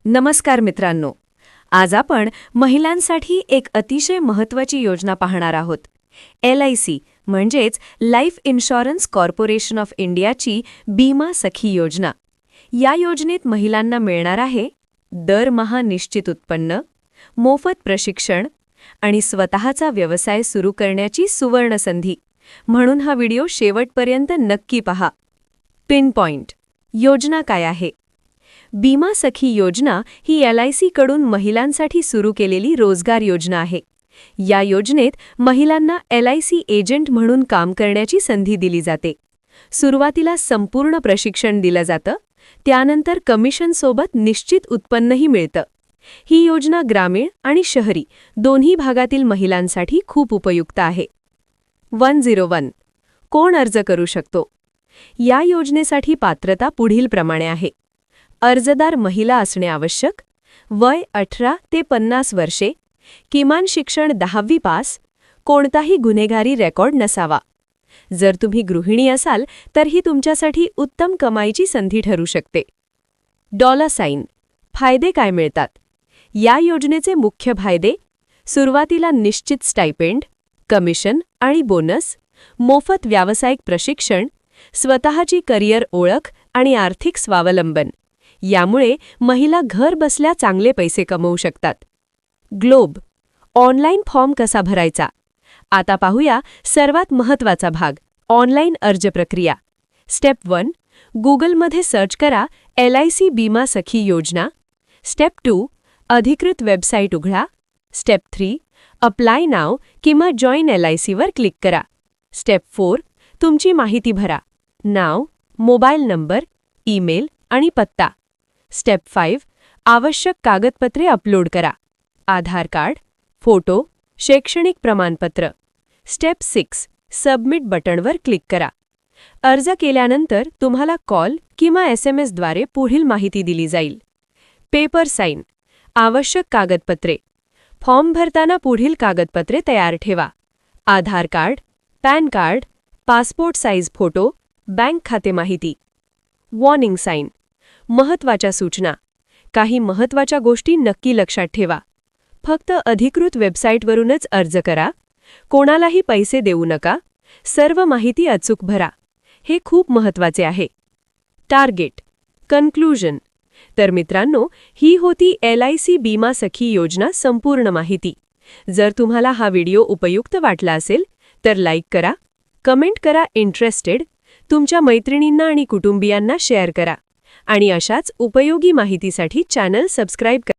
नमस्कार मित्रांनो. आज आपण महिलांसाठी एक अतिशय महत्त्वाची योजना पाहणार आहोत. LIC म्हणजेच लाईफ इन्शुरन्स कॉर्पोरेशन ऑफ इंडियाची बीमा सखी योजना. या योजनेत महिलांना मिळणार आहे दरमहा निश्चित उत्पन्न, मोफत प्रशिक्षण आणि स्वतःचा व्यवसाय सुरू करण्याची सुवर्ण संधी. म्हणून हा व्हिडिओ शेवटपर्यंत नक्की पहा. Pin point. योजना काय आहे? बीमा सखी योजना ही LIC कडून महिलांसाठी सुरू केलेली रोजगार योजना आहे. या योजनेत महिलांना LIC एजंट म्हणून काम करण्याची संधी दिली जाते. सुरुवातीला संपूर्ण प्रशिक्षण दिलं जातं, त्यानंतर कमिशनसोबत निश्चित उत्पन्नही मिळतं. ही योजना ग्रामीण आणि शहरी दोन्ही भागातील महिलांसाठी खूप उपयुक्त आहे. 101. कोण अर्ज करू शकतो? या योजनेसाठी पात्रता पुढीलप्रमाणे आहे. अर्जदार महिला असणे आवश्यक. वय 18 ते 50 वर्षे. किमान शिक्षण 10वी पास. कोणताही गुन्हेगारी रेकॉर्ड नसावा. जर तुम्ही गृहिणी असाल तर ही तुमच्यासाठी उत्तम कमाईची संधी ठरू शकते. $. फायदे काय मिळतात? या योजनेचे मुख्य फायदे: सुरुवातीला निश्चित स्टायपेंड, कमिशन आणि बोनस, मोफत व्यावसायिक प्रशिक्षण, स्वतःची करिअर ओळख आणि आर्थिक स्वावलंबन. यामुळे महिला घर बसल्या चांगले पैसे कमवू शकतात. ग्लोब. ऑनलाईन फॉर्म कसा भरायचा? आता पाहूया सर्वात महत्त्वाचा भाग, ऑनलाईन अर्ज प्रक्रिया. स्टेप 1. गुगलमध्ये सर्च करा LIC बीमा सखी योजना. स्टेप 2. अधिकृत वेबसाईट उघडा. स्टेप 3. अप्लाय नाव किंवा जॉइन LIC वर क्लिक करा. स्टेप 4. तुमची माहिती भरा: नाव, मोबाईल नंबर, ईमेल आणि पत्ता. स्टेप 5. आवश्यक कागदपत्रे अपलोड करा: आधार कार्ड, फोटो, शैक्षणिक प्रमाणपत्र. स्टेप 6. सबमिट बटणवर क्लिक करा. अर्ज केल्यानंतर तुम्हाला कॉल किंवा SMS द्वारे पुढील माहिती दिली जाईल. Paper sign. आवश्यक कागदपत्रे. फॉर्म भरताना पुढील कागदपत्रे तयार ठेवा: Aadhaar card, PAN card, passport size photo, bank खाते माहिती. Warning sign. महत्त्वाच्या सूचना. काही महत्त्वाच्या गोष्टी नक्की लक्षात ठेवा. फक्त अधिकृत वेबसाईटवरूनच अर्ज करा. कोणालाही पैसे देऊ नका. सर्व माहिती अचूक भरा. हे खूप महत्त्वाचे आहे. टार्गेट. कन्क्लूजन. तर मित्रांनो, ही होती LIC बीमा सखी योजना संपूर्ण माहिती. जर तुम्हाला हा व्हिडिओ उपयुक्त वाटला असेल तर लाईक करा, कमेंट करा इंटरेस्टेड, तुमच्या मैत्रिणींना आणि कुटुंबियांना शेअर करा आणि अशाच उपयोगी माहितीसाठी चॅनल सबस्क्राईब करा.